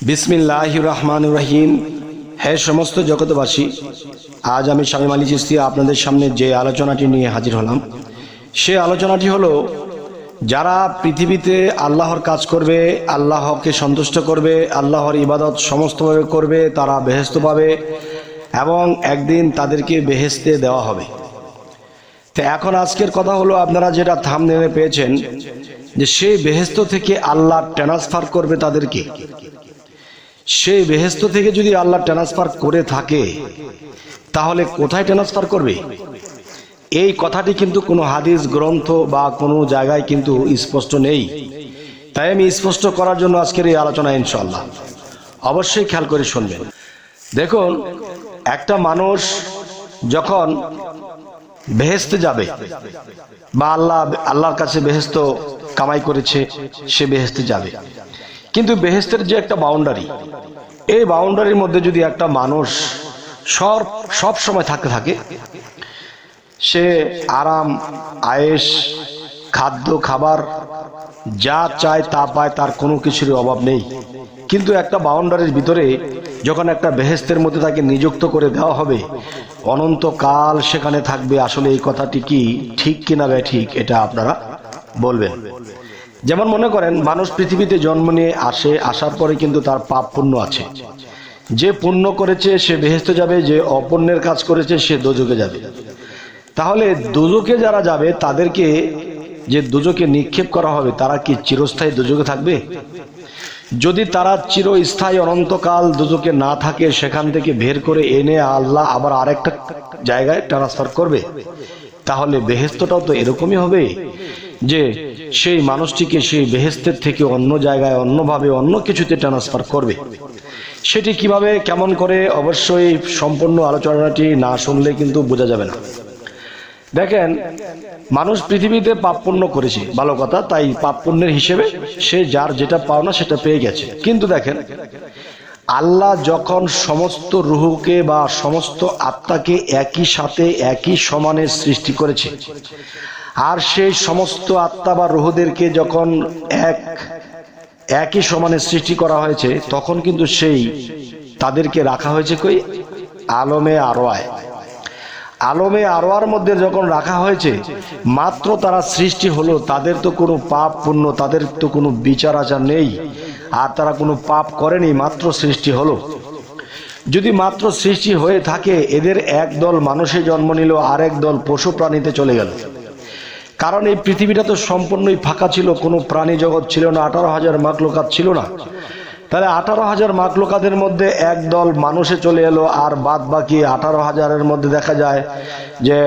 বিসমিল্লাহির রহমানির রহিম। হে সমস্ত জগৎবাসী, আজ আমি শামীম আলী চিশতি আপনাদের সামনে যে আলোচনাটি নিয়ে হাজির হলাম, সে আলোচনাটি হলো যারা পৃথিবীতে আল্লাহর কাজ করবে, আল্লাহকে সন্তুষ্ট করবে, আল্লাহর ইবাদত সমস্তভাবে করবে, তারা বেহেশত পাবে এবং একদিন তাদেরকে বেহেশতে দেওয়া হবে। তো এখন আজকের কথা হলো, আপনারা যেটা থাম্বনেইলে পেয়েছেন যে সেই বেহেশত থেকে আল্লাহ ট্রান্সফার করবে তাদেরকে। সেই বেহেশত থেকে যদি আল্লাহ ট্রান্সফার করে থাকে তাহলে কোথায় ট্রান্সফার করবে? এই কথাটি কিন্তু কোনো হাদিস গ্রন্থ বা কোনো জায়গায় কিন্তু স্পষ্ট নেই। তাই আমি স্পষ্ট করার জন্য আজকের এই আলোচনা ইনশাআল্লাহ অবশ্যই খেয়াল করে শুনবেন। দেখুন, একটা মানুষ যখন বেহেশতে যাবে বা আল্লাহর কাছে বেহেশত কামাই করেছে, সে বেহেশতে যাবে, কিন্তু বেহেশতের যে একটা বাউন্ডারি, এই বাউন্ডারির মধ্যে যদি একটা মানুষ সব সময় থাকতে থাকে, সে আরাম আয়েশ খাদ্য খাবার যা চায় তা পায়, তার কোনো কিছুর অভাব নেই, কিন্তু একটা বাউন্ডারির ভিতরে যখন একটা বেহেশতের মধ্যে তাকে নিযুক্ত করে দেওয়া হবে, অনন্তকাল সেখানে থাকবে, আসলে এই কথাটি কি ঠিক কিনা ঠিক এটা আপনারা বলবেন। যেমন মনে করেন, মানুষ পৃথিবীতে জন্ম নিয়ে আসার পরে কিন্তু তার পাপ পুণ্য আছে। যে পুণ্য করেছে সে বেহেশতে যাবে, যে অপুণ্যের কাজ করেছে সে দোজখে যাবে। তাহলে দোজখে যারা যাবে তাদেরকে যে দোজখে নিক্ষেপ করা হবে, তারা কি চিরস্থায়ী দোজখে থাকবে? যদি তারা চিরস্থায়ী অনন্তকাল দোজখে না থাকে, সেখান থেকে বের করে এনে আল্লাহ আবার আরেকটা জায়গায় ট্রান্সফার করবে, তাহলে বেহেশতটাও তো এরকমই হবে যে সেই মানুষটিকে সেই বেহেশতের থেকে অন্য জায়গায় অন্যভাবে অন্য কিছুতে ট্রান্সফার করবে। সেটি কিভাবে কেমন করে, অবশ্যই সম্পূর্ণ আলোচনাটি না শুনলে কিন্তু বোঝা যাবে না। দেখেন, মানুষ পৃথিবীতে পাপ পুণ্য করেছে, ভালো কথা, তাই পাপ পুণ্যের হিসেবে সে যার যেটা পাওনা সেটা পেয়ে গেছে। কিন্তু দেখেন, আল্লাহ যখন সমস্ত রুহকে বা সমস্ত আত্মাকে একই সাথে একই সমানে সৃষ্টি করেছে, আর সেই সমস্ত আত্মা বা রুহদেরকে যখন একই সমানে সৃষ্টি করা হয়েছে, তখন কিন্তু তাদেরকে রাখা হয়েছে কই? আলমে আরওয়ায়। আলমে আরওয়ার মধ্যে যখন রাখা হয়েছে, মাত্র তারা সৃষ্টি হলো, তাদের তো কোনো পাপ পুণ্য, তাদের তো কোনো বিচার আচার নেই, আর তারা কোনো পাপ করেনি, মাত্র সৃষ্টি হলো। যদি মাত্র সৃষ্টি হয়ে থাকে, এদের একদল মানুষে জন্ম নিল, আরেক দল পশু প্রাণীতে চলে গেল। কারণ এই পৃথিবীটা তো সম্পূর্ণই ফাঁকা ছিল, কোনো প্রাণী জগৎ ছিল না, 18,000 মাখলুকাত ছিল না। তাহলে 18,000 মাখলুকাতের মধ্যে একদল মানুষে চলে এলো, আর বাদ বাকি 18,000-এর মধ্যে দেখা যায় যে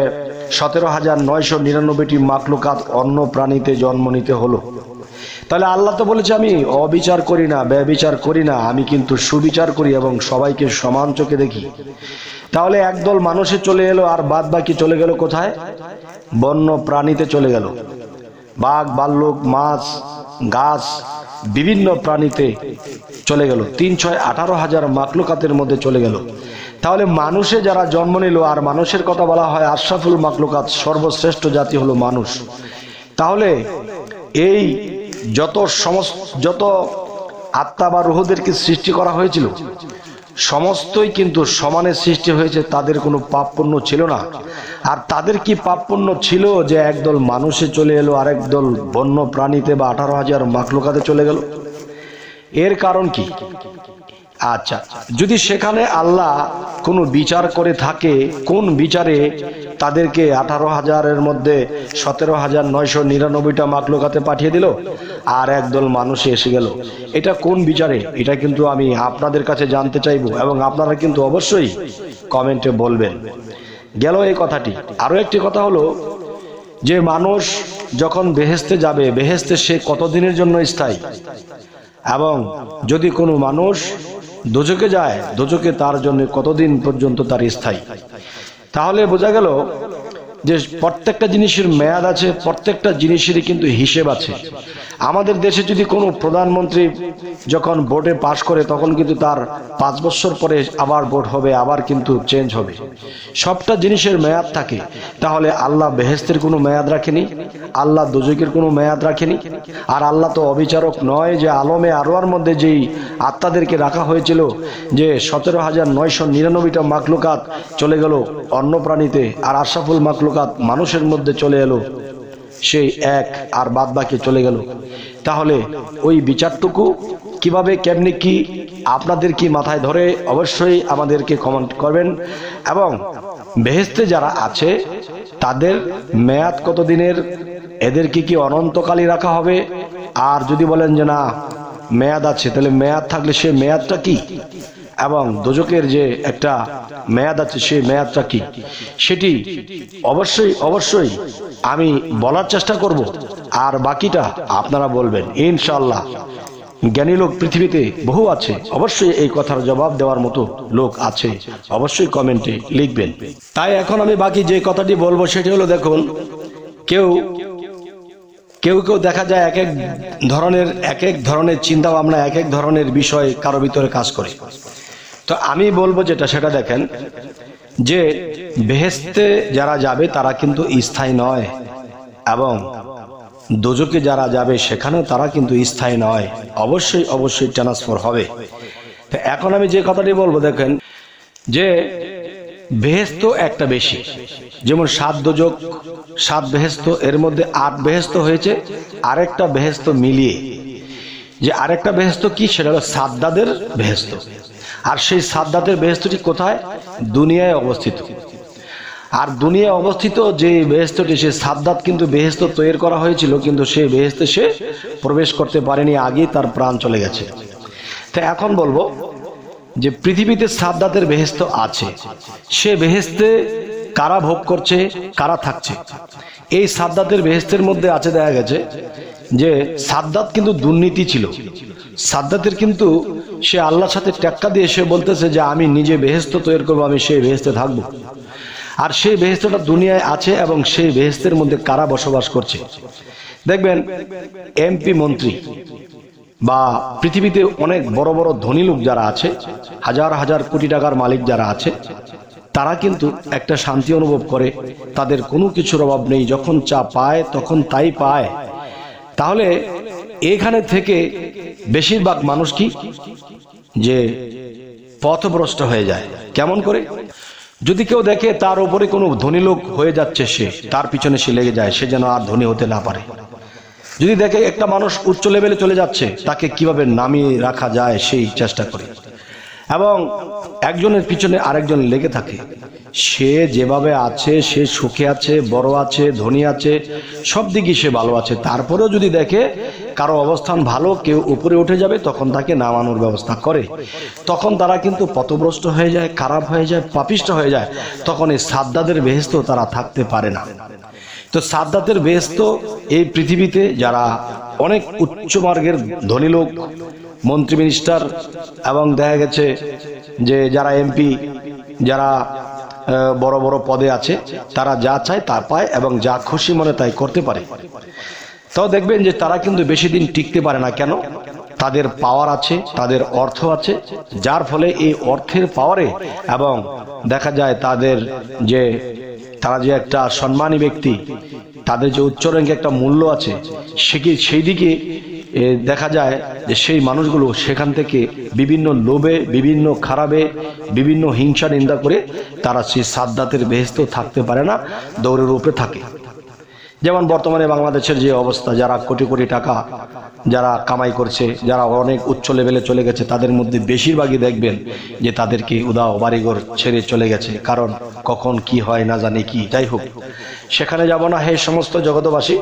17,999টি মাখলুকাত অন্য প্রাণীতে জন্ম নিতে হলো। তাহলে আল্লাহ তো বলেছে, আমি অবিচার করি না, ব্যভিচার করি না, আমি কিন্তু সুবিচার করি এবং সবাইকে সমান চোখে দেখি। তাহলে একদল মানুষে চলে এলো, আর বাদ বাকি চলে গেল কোথায়? বন্য প্রাণীতে চলে গেল। বাঘ, ভাল্লুক, মাছ, গাছ, বিভিন্ন প্রাণীতে চলে গেল। 3-6-18,000 মাখলুকাতের মধ্যে চলে গেল। তাহলে মানুষে যারা জন্ম নিল, আর মানুষের কথা বলা হয় আশরাফুল মাখলুকাত, সর্বশ্রেষ্ঠ জাতি হলো মানুষ। তাহলে এই যত আত্মা বা রুহদেরকে সৃষ্টি করা হয়েছিল, সমস্তই কিন্তু সমানে সৃষ্টি হয়েছে, তাদের কোনো পাপ পুণ্য ছিল না। আর তাদের কি পাপ পুণ্য ছিল যে একদল মানুষে চলে এলো, আরেক দল বন্য প্রাণীতে বা 18,000 মাখলুকাতে চলে গেল? এর কারণ কি? আচ্ছা, যদি সেখানে আল্লাহ কোনো বিচার করে থাকে, কোন বিচারে তাদেরকে 18,000-এর মধ্যে 17,999টা মাখলুকাতে পাঠিয়ে দিল, আর একদল মানুষে এসে গেল? এটা কোন বিচারে? এটা কিন্তু আমি আপনাদের কাছে জানতে চাইব, এবং আপনারা কিন্তু অবশ্যই কমেন্টে বলবেন। গেল এই কথাটি। আরো একটি কথা হলো যে মানুষ যখন বেহেশতে যাবে, বেহেশতে সে কতদিনের জন্য স্থায়ী, এবং যদি কোনো মানুষ দোজখে যায়, দোজখে তার জন্য কতদিন পর্যন্ত তার স্থায়ী। তাহলে বোঝা গেল যে প্রত্যেকটা জিনিসের মেয়াদ আছে, প্রত্যেকটা জিনিসেরই কিন্তু হিসেব আছে। আমাদের দেশে যদি কোনো প্রধানমন্ত্রী যখন ভোটে পাশ করে তখন কিন্তু তার 5 বছর পরে আবার ভোট হবে, আবার কিন্তু চেঞ্জ হবে। সবটা জিনিসের মেয়াদ থাকে। তাহলে আল্লাহ বেহেশতের কোনো মেয়াদ রাখেনি, আল্লাহ দোজখের কোনো মেয়াদ রাখেনি। আর আল্লাহ তো অবিচারক নয় যে আলমে আরওয়ার মধ্যে যেই আত্মাদেরকে রাখা হয়েছিল, যে 17,999টা মাখলুকাত চলে গেল অন্য প্রাণীতে, আর আশরাফুল মাখলুকাত মানুষের মধ্যে চলে এলো সেই এক, আর বাদ বাকি চলে গেল। তাহলে ওই বিচারটুকু কিভাবে কেমনি কি আপনাদের কি মাথায় ধরে অবশ্যই আমাদেরকে কমেন্ট করবেন। এবং বেহেশতে যারা আছে তাদের মেয়াদ কতদিনের, এদেরকে কি অনন্তকালই রাখা হবে? আর যদি বলেন যে না মেয়াদ আছে, তাহলে মেয়াদ থাকলে সে মেয়াদটা কি? এবং দোজখের যে একটা মেয়াদ আছে সেই মেয়াদটা কি, সেটি অবশ্যই অবশ্যই আমি বলার চেষ্টা করব, আর বাকিটা আপনারা বলবেন ইনশাআল্লাহ। জ্ঞানী লোক পৃথিবীতে বহু আছে, অবশ্যই এই কথার জবাব দেওয়ার মতো লোক আছে, অবশ্যই কমেন্টে লিখবেন। তাই এখন আমি বাকি যে কথাটি বলবো সেটি হলো, দেখুন কেউ কেউ দেখা যায় এক এক ধরনের চিন্তা ভাবনা, এক এক ধরনের বিষয় কারো ভিতরে কাজ করে। তো আমি বলবো যেটা সেটা দেখেন, যে বেহেশতে যারা যাবে তারা কিন্তু স্থায়ী নয়, এবং দোজখে যারা যাবে সেখানেও তারা কিন্তু স্থায়ী নয়, অবশ্যই অবশ্যই ট্রান্সফার হবে। তো এখন আমি যে কথাটি বলবো দেখেন, যে বেহেশত একটা বেশি, যেমন 7 দোজখ 7 বেহেশত, এর মধ্যে 8 বেহেশত হয়েছে আরেকটা বেহেশত মিলিয়ে। যে আরেকটা বেহেশত কি, সেটা হলো সাদ্দাদের বেহেশত। আর সেই সাদ্দাতের বেহেশতটি কোথায়? দুনিয়ায় অবস্থিত। আর দুনিয়ায় অবস্থিত যে বেহেশতটি, সে সাদ্দাত কিন্তু বেহেশত তৈরি করা হয়েছিল, কিন্তু সেই বেহেশতে সে প্রবেশ করতে পারেনি, আগেই তার প্রাণ চলে গেছে। তাই এখন বলবো যে পৃথিবীতে সাদ্দাতের বেহেশত আছে, সে বেহেশতে কারা ভোগ করছে, কারা থাকছে? এই সাদ্দাতের বেহেশতের মধ্যে আছে, দেখা গেছে যে সাদ্দাত কিন্তু দুর্নীতি ছিল। সাদ্দাতের কিন্তু সে আল্লাহর সাথে টেক্কা দিয়ে সে বলতেছে যে আমি নিজে বেহেশত তৈরি করবো, আমি সেই বেহেশতে থাকবো। আর সেই বেহেশতটা দুনিয়ায় আছে, এবং সেই বেহেশতের মধ্যে কারা বসবাস করছে? দেখবেন এমপি মন্ত্রী বা পৃথিবীতে অনেক বড় বড় ধনী লোক যারা আছে, হাজার হাজার কোটি টাকার মালিক যারা আছে, তারা কিন্তু একটা শান্তি অনুভব করে, তাদের কোনো কিছুর অভাব নেই, যখন চা পায় তখন তাই পায়। তাহলে এখানে থেকে বেশিরভাগ মানুষ কি, যে পথভ্রষ্ট হয়ে যায়। কেমন করে? যদি কেউ দেখে তার উপরে কোনো ধনী লোক হয়ে যাচ্ছে, সে তার পিছনে সে লেগে যায়, সে যেন আর ধনী হতে না পারে। যদি দেখে একটা মানুষ উচ্চ লেভেলে চলে যাচ্ছে, তাকে কিভাবে নামিয়ে রাখা যায় সেই চেষ্টা করে, এবং একজনের পিছনে আরেকজন লেগে থাকে। সে যেভাবে আছে, সে সুখে আছে, বড় আছে, ধনী আছে, সব দিকই সে ভালো আছে, তারপরেও যদি দেখে কারো অবস্থান ভালো, কেউ উপরে উঠে যাবে, তখন তাকে নামানোর ব্যবস্থা করে। তখন তারা কিন্তু পথভ্রষ্ট হয়ে যায়, খারাপ হয়ে যায়, পাপিষ্ট হয়ে যায়। তখন এই সাদ্দাদের বেহেশত তারা থাকতে পারে না। তো সাদ্দাতের বেহেশত এই পৃথিবীতে যারা অনেক উচ্চ মার্গের ধনী লোক, মন্ত্রী মিনিস্টার, এবং দেখা গেছে যে যারা এমপি, যারা বড় বড় পদে আছে, তারা যা চায় তা পায়, এবং যা খুশি মনে তাই করতে পারে। তো দেখবেন যে তারা কিন্তু বেশি দিন টিকতে পারে না। কেন? তাদের পাওয়ার আছে, তাদের অর্থ আছে, যার ফলে এই অর্থের পাওয়ারে, এবং দেখা যায় তাদের যে তারা যে একটা সম্মানী ব্যক্তি, তাদের যে উচ্চ র্যাঙ্কে একটা মূল্য আছে, সেই দিকে দেখা যায় যে সেই মানুষগুলো সেখান থেকে বিভিন্ন লোভে, বিভিন্ন খারাপে, বিভিন্ন হিংসা নিন্দা করে তারা সেই সাদ্দাতের বেহেশত থাকতে পারে না, দৌড়ের উপরে থাকে। যেমন বর্তমানে বাংলাদেশের যে অবস্থা, যারা কোটি কোটি টাকা যারা কামাই করছে, যারা অনেক উচ্চ লেভেলে চলে গেছে, তাদের মধ্যে বেশিরভাগই দেখবেন যে তাদেরকে উদাও বাড়িঘর ছেড়ে চলে গেছে। কারণ কখন কি হয় না জানি কি। যাই হোক, সেখানে যাব না হে সমস্ত জগতবাসী।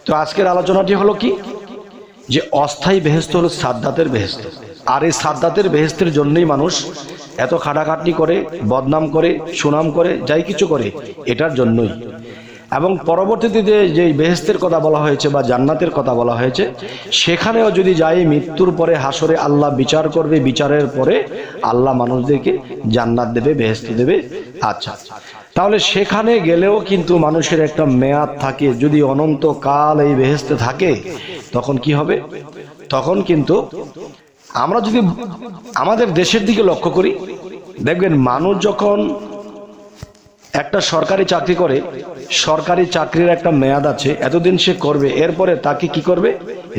তো আজকের আলোচনাটি হলো কি, যে অস্থায়ী বেহেশত হলো সাদ্দাতের বেহেশত। আর এই সাদ্দাতের বেহেশতের জন্যই মানুষ এত খাটাখাটনি করে, বদনাম করে, সুনাম করে, যাই কিছু করে, এটার জন্যই। এবং পরবর্তীতে যে বেহেশতের কথা বলা হয়েছে বা জান্নাতের কথা বলা হয়েছে, সেখানেও যদি যাই, মৃত্যুর পরে হাসরে আল্লাহ বিচার করবে, বিচারের পরে আল্লাহ মানুষদেরকে জান্নাত দেবে, বেহেশত দেবে। আচ্ছা, তাহলে সেখানে গেলেও কিন্তু মানুষের একটা মেয়াদ থাকে। যদি অনন্তকাল এই বেহেশতে থাকে তখন কি হবে? তখন কিন্তু আমরা যদি আমাদের দেশের দিকে লক্ষ্য করি, দেখবেন মানুষ যখন একটা সরকারি চাকরি করে, সরকারি চাকরির একটা মেয়াদ আছে, এতদিন সে করবে, এরপরে তাকে কি করবে?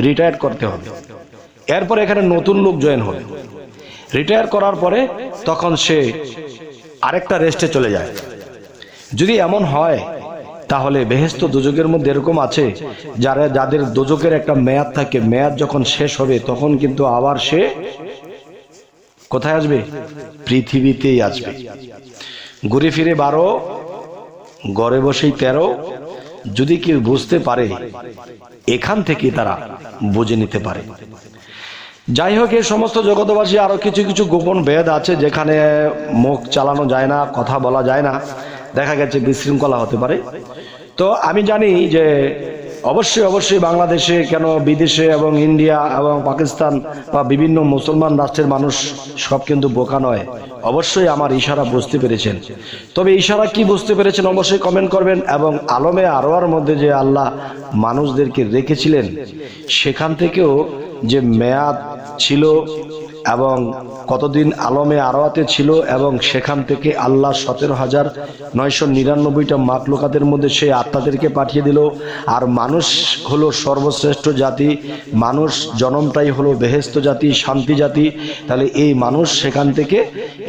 রিটায়ার করতে হবে। এরপরে এখানে নতুন লোক জয়েন হবে। রিটায়ার করার পরে তখন সে আরেকটা রেস্টে চলে যায়। যদি এমন হয় তাহলে বেহেশত দোজকের মধ্যে এরকম আছে যাদের দোজকের একটা মেয়াদ থাকে, মেয়াদ যখন শেষ হবে তখন কিন্তু আবার সে কোথায় আসবে? পৃথিবীতেই আসবে। ঘুরে ফিরে 12, ঘরে বসেই 13। যদি কেউ বুঝতে পারে, এখান থেকে তারা বুঝে নিতে পারে। যাই হোক, এই সমস্ত জগতবাসী আরো কিছু কিছু গোপন ভেদ আছে যেখানে মুখ চালানো যায় না, কথা বলা যায় না, দেখা গেছে বিশৃঙ্খলা হতে পারে। তো আমি জানি যে অবশ্যই বাংলাদেশে কেন বিদেশে এবং ইন্ডিয়া এবং পাকিস্তান বা বিভিন্ন মুসলমান রাষ্ট্রের মানুষ সব কিন্তু বোকা নয়। অবশ্যই আমার ইশারা বুঝতে পেরেছেন। তবে ইশারা কি বুঝতে পেরেছেন অবশ্যই কমেন্ট করবেন। এবং আলমে আরওয়ার মধ্যে যে আল্লাহ মানুষদেরকে রেখেছিলেন, সেখান থেকেও যে মেয়াদ ছিল এবং কতদিন আলমে আরওয়াতে ছিল, এবং সেখান থেকে আল্লাহ 17,999টা মাখলুকাতের মধ্যে সেই আত্মাদেরকে পাঠিয়ে দিল। আর মানুষ হলো সর্বশ্রেষ্ঠ জাতি, মানুষ জনমটাই হলো বেহেশত জাতি, শান্তি জাতি। তাহলে এই মানুষ সেখান থেকে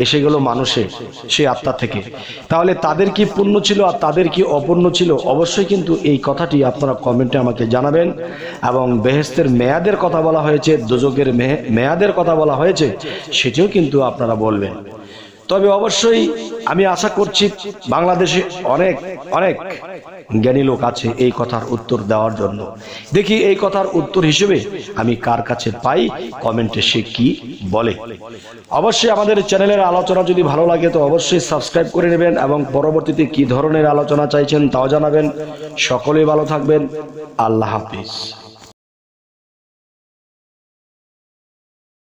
এসে গেল মানুষে, সেই আত্মা থেকে। তাহলে তাদের কি পুণ্য ছিল আর তাদের কি অপূর্ণ ছিল? অবশ্যই কিন্তু এই কথাটি আপনারা কমেন্টে আমাকে জানাবেন। এবং বেহেশতের মেয়াদের কথা বলা হয়েছে, দোজকের মেয়াদের কথা বলা হয়েছে, সেটিও কিন্তু আপনারা বলবেন। তবে অবশ্যই আমি আশা করছি বাংলাদেশে অনেক অনেক জ্ঞানী লোক আছে এই কথার উত্তর দেওয়ার জন্য। দেখি এই কথার উত্তর হিসেবে আমি কার কাছে পাই, কমেন্টে সে কি বলে। অবশ্যই আমাদের চ্যানেলের আলোচনা যদি ভালো লাগে তো অবশ্যই সাবস্ক্রাইব করে নেবেন এবং পরবর্তীতে কি ধরনের আলোচনা চাইছেন তাও জানাবেন। সকলেই ভালো থাকবেন। আল্লাহ হাফিজ।